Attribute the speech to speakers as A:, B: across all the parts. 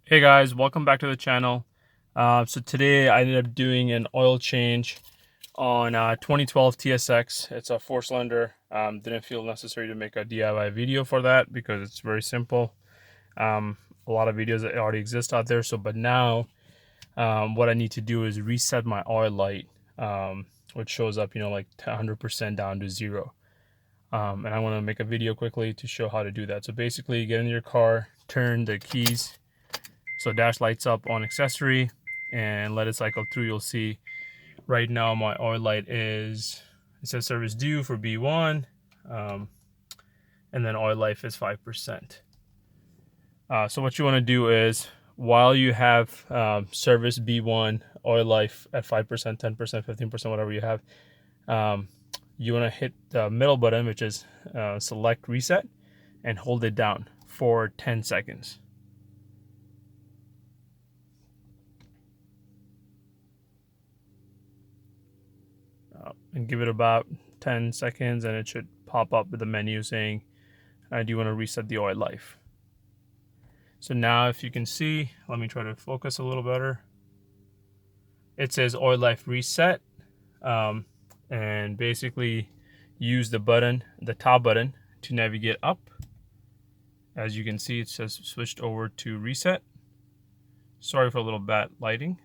A: Hey guys, welcome back to the channel. So today I ended up doing an oil change on 2012 TSX. It's a 4-cylinder. Didn't feel necessary to make a DIY video for that because it's very simple. A lot of videos that already exist out there. But now what I need to do is reset my oil light, which shows up, like 100% down to 0. And I want to make a video quickly to show how to do that. So basically, get in your car, turn the keys. So dash lights up on accessory and let it cycle through. You'll see right now my oil light it says service due for B1, and then oil life is 5%. So what you want to do is, while you have service B1, oil life at 5%, 10%, 15%, whatever you have, you want to hit the middle button, which is select reset, and hold it down for 10 seconds. And give it about 10 seconds and it should pop up with the menu saying, do you want to reset the oil life? So now if you can see, let me try to focus a little better. It says oil life reset, and basically use the button, the top button, to navigate up. As you can see, it says switched over to reset. Sorry for a little bad lighting.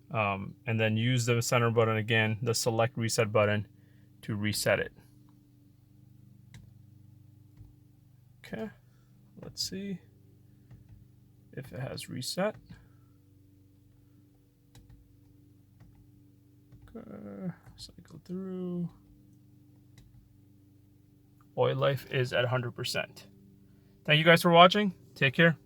A: And then use the center button again, the select reset button, to reset it. Okay, let's see if it has reset. Okay, cycle through. Oil life is at 100%. Thank you guys for watching. Take care.